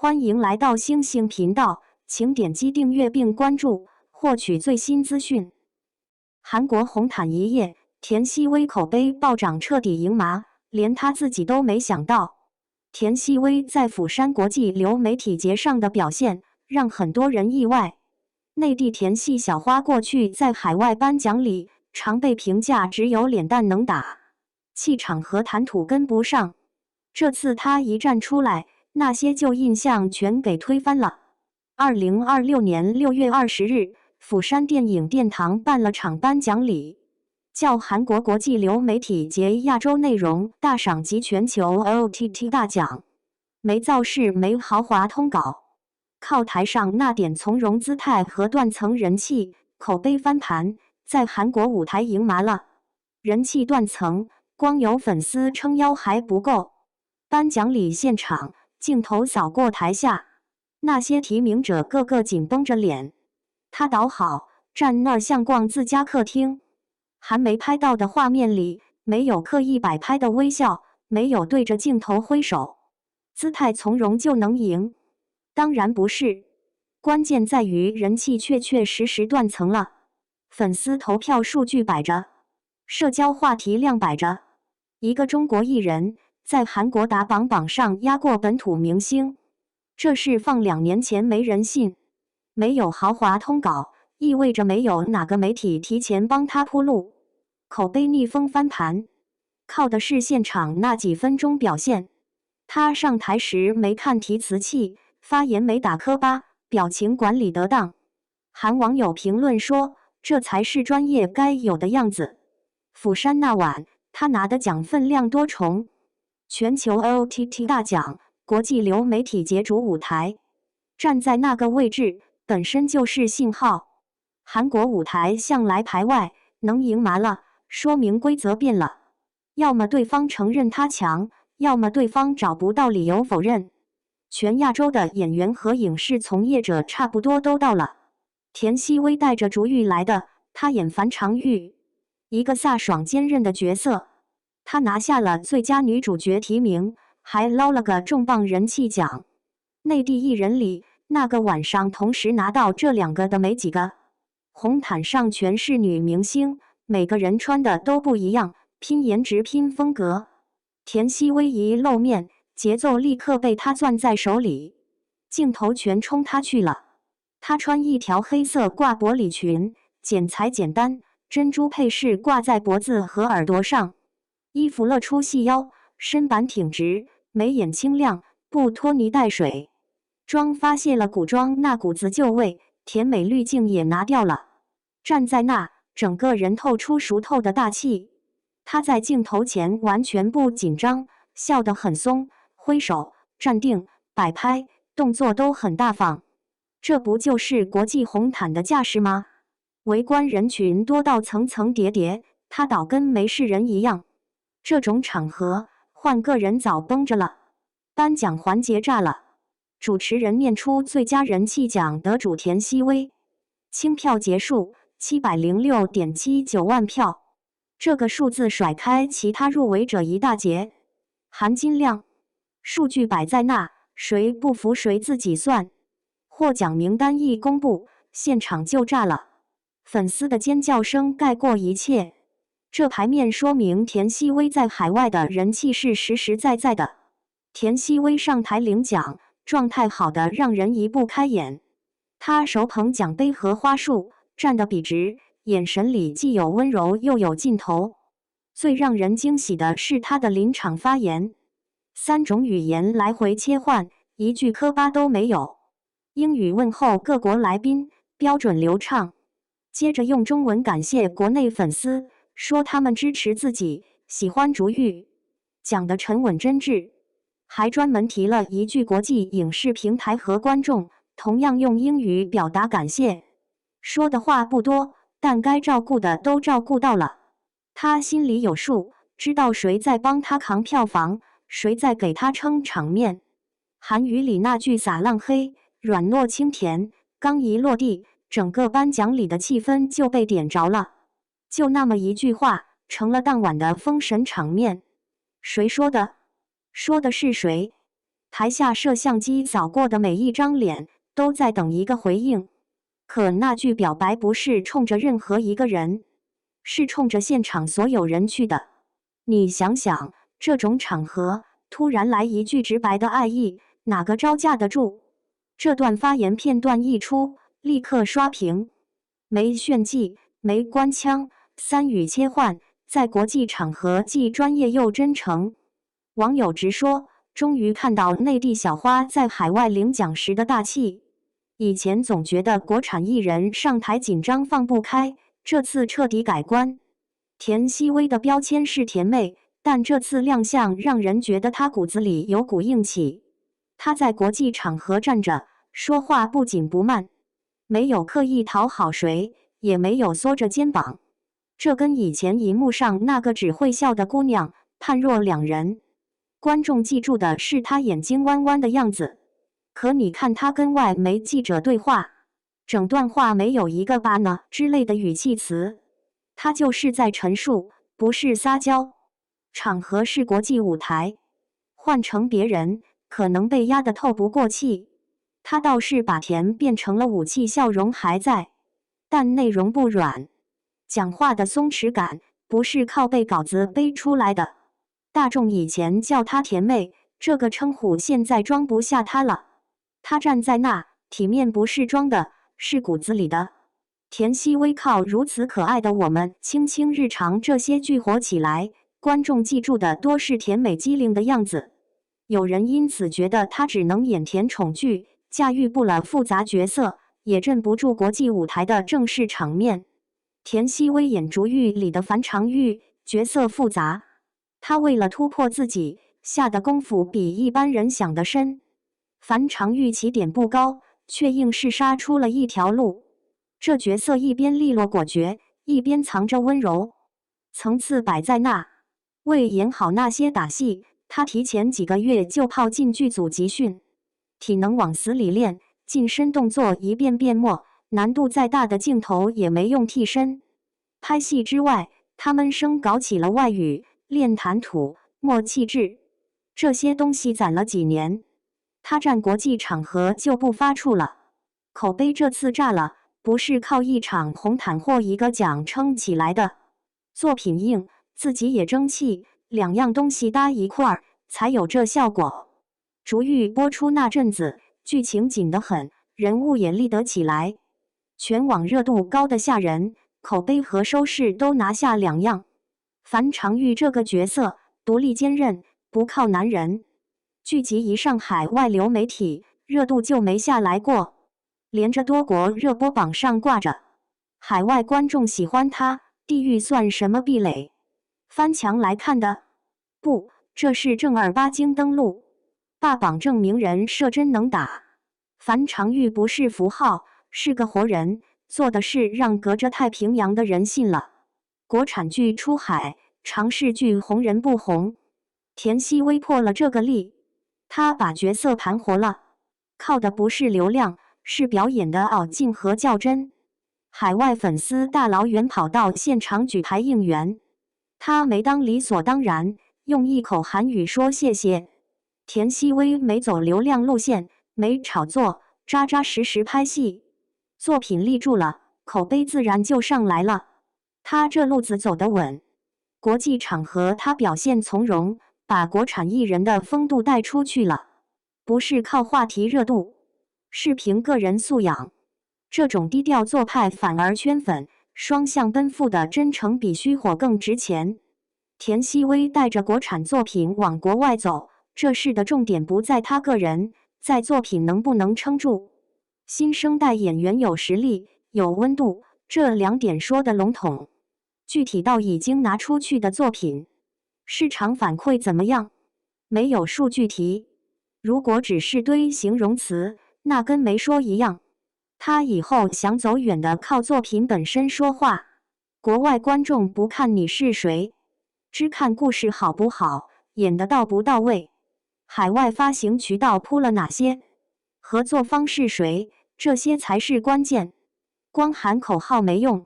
欢迎来到星星频道，请点击订阅并关注，获取最新资讯。韩国红毯一夜，田曦薇口碑暴涨，彻底赢麻，连她自己都没想到。田曦薇在釜山国际流媒体节上的表现，让很多人意外。内地田系小花过去在海外颁奖里，常被评价只有脸蛋能打，气场和谈吐跟不上。这次她一站出来，那些旧印象全给推翻了。2026年6月20日，釜山电影殿堂办了场颁奖礼，叫韩国国际流媒体节亚洲内容大赏及全球 OTT 大奖。没造势，没豪华通稿，靠台上那点从容姿态和断层人气，口碑翻盘，在韩国舞台赢麻了。人气断层，光有粉丝撑腰还不够。颁奖礼现场，镜头扫过台下，那些提名者个个紧绷着脸。他倒好，站那儿像逛自家客厅。还没拍到的画面里，没有刻意摆拍的微笑，没有对着镜头挥手，姿态从容就能赢？当然不是，关键在于人气确确实实断层了。粉丝投票数据摆着，社交话题量摆着，一个中国艺人在韩国打榜上压过本土明星，这事放2年前没人信。没有豪华通稿，意味着没有哪个媒体提前帮他铺路，口碑逆风翻盘，靠的是现场那几分钟表现。他上台时没看提词器，发言没打磕巴，表情管理得当。韩网友评论说，这才是专业该有的样子。釜山那晚，他拿的奖分量多重，全球 OTT 大奖，国际流媒体节主舞台，站在那个位置本身就是信号。韩国舞台向来排外，能赢麻了，说明规则变了。要么对方承认他强，要么对方找不到理由否认。全亚洲的演员和影视从业者差不多都到了。田曦薇带着竹玉来的，她演樊长玉，一个飒爽坚韧的角色。她拿下了最佳女主角提名，还捞了个重磅人气奖。内地艺人里，那个晚上同时拿到这2个的没几个。红毯上全是女明星，每个人穿的都不一样，拼颜值拼风格。田曦薇一露面，节奏立刻被她攥在手里，镜头全冲她去了。她穿一条黑色挂脖礼裙，剪裁简单，珍珠配饰挂在脖子和耳朵上，衣服露出细腰，身板挺直，眉眼清亮，不拖泥带水。妆发泄了古装那股子旧味，甜美滤镜也拿掉了，站在那，整个人透出熟透的大气。她在镜头前完全不紧张，笑得很松，挥手、站定、摆拍，动作都很大方。这不就是国际红毯的架势吗？围观人群多到层层叠叠，她倒跟没事人一样。这种场合，换个人早崩着了。颁奖环节炸了。主持人念出最佳人气奖得主田曦薇，清票结束，706.79万票，这个数字甩开其他入围者一大截。含金量，数据摆在那，谁不服谁自己算。获奖名单一公布，现场就炸了，粉丝的尖叫声盖过一切。这牌面说明田曦薇在海外的人气是实实在在的。田曦薇上台领奖，状态好的让人移不开眼。他手捧奖杯和花束，站得笔直，眼神里既有温柔又有劲头。最让人惊喜的是他的临场发言，3种语言来回切换，一句磕巴都没有。英语问候各国来宾，标准流畅。接着用中文感谢国内粉丝，说他们支持自己，喜欢竹玉，讲得沉稳真挚。还专门提了一句国际影视平台和观众，同样用英语表达感谢。说的话不多，但该照顾的都照顾到了。他心里有数，知道谁在帮他扛票房，谁在给他撑场面。韩语里那句撒浪嘿，软糯清甜，刚一落地，整个颁奖礼的气氛就被点着了。就那么一句话，成了当晚的封神场面。谁说的？说的是谁？台下摄像机扫过的每一张脸都在等一个回应，可那句表白不是冲着任何一个人，是冲着现场所有人去的。你想想，这种场合突然来一句直白的爱意，哪个招架得住？这段发言片段一出，立刻刷屏，没炫技，没官腔，三语切换，在国际场合既专业又真诚。网友直说，终于看到内地小花在海外领奖时的大气。以前总觉得国产艺人上台紧张放不开，这次彻底改观。田曦薇的标签是甜妹，但这次亮相让人觉得她骨子里有股硬气。她在国际场合站着，说话不紧不慢，没有刻意讨好谁，也没有缩着肩膀。这跟以前荧幕上那个只会笑的姑娘判若两人。观众记住的是她眼睛弯弯的样子，可你看她跟外媒记者对话，整段话没有一个吧呢之类的语气词，她就是在陈述，不是撒娇。场合是国际舞台，换成别人可能被压得透不过气，她倒是把甜变成了武器，笑容还在，但内容不软。讲话的松弛感不是靠背稿子背出来的。大众以前叫她甜妹，这个称呼现在装不下她了。她站在那，体面不是装的，是骨子里的。田曦薇靠如此可爱的我们、卿卿日常这些剧火起来，观众记住的多是甜美机灵的样子。有人因此觉得她只能演甜宠剧，驾驭不了复杂角色，也镇不住国际舞台的正式场面。田曦薇演《竹玉》里的樊长玉，角色复杂，她为了突破自己，下的功夫比一般人想得深。樊长玉起点不高，却硬是杀出了一条路。这角色一边利落果决，一边藏着温柔，层次摆在那。为演好那些打戏，她提前几个月就泡进剧组集训，体能往死里练，近身动作一遍遍默，难度再大的镜头也没用替身。拍戏之外，他们生搞起了外语，练谈吐、默气质，这些东西攒了几年，他站国际场合就不发怵了。口碑这次炸了，不是靠一场红毯或一个奖撑起来的，作品硬，自己也争气，两样东西搭一块儿，才有这效果。竹玉播出那阵子，剧情紧得很，人物也立得起来，全网热度高得吓人，口碑和收视都拿下两样。樊长玉这个角色独立坚韧，不靠男人。剧集一上海外流媒体，热度就没下来过，连着多国热播榜上挂着。海外观众喜欢他，地域算什么壁垒？翻墙来看的？不，这是正儿八经登陆，霸榜证明人设真能打。樊长玉不是符号，是个活人，做的事让隔着太平洋的人信了。国产剧出海，尝试剧红人不红。田曦薇破了这个例，她把角色盘活了，靠的不是流量，是表演的傲劲和较真。海外粉丝大老远跑到现场举牌应援，她没当理所当然，用一口韩语说谢谢。田曦薇没走流量路线，没炒作，扎扎实实拍戏，作品立住了，口碑自然就上来了。她这路子走得稳，国际场合她表现从容，把国产艺人的风度带出去了，不是靠话题热度，是凭个人素养。这种低调做派反而圈粉，双向奔赴的真诚比虚火更值钱。田曦薇带着国产作品往国外走，这事的重点不在他个人，在作品能不能撑住。新生代演员有实力、有温度，这两点说的笼统。具体到已经拿出去的作品，市场反馈怎么样？没有数据提。如果只是堆形容词，那跟没说一样。他以后想走远的靠作品本身说话。国外观众不看你是谁，只看故事好不好，演得到不到位。海外发行渠道铺了哪些？合作方是谁？这些才是关键。光喊口号没用。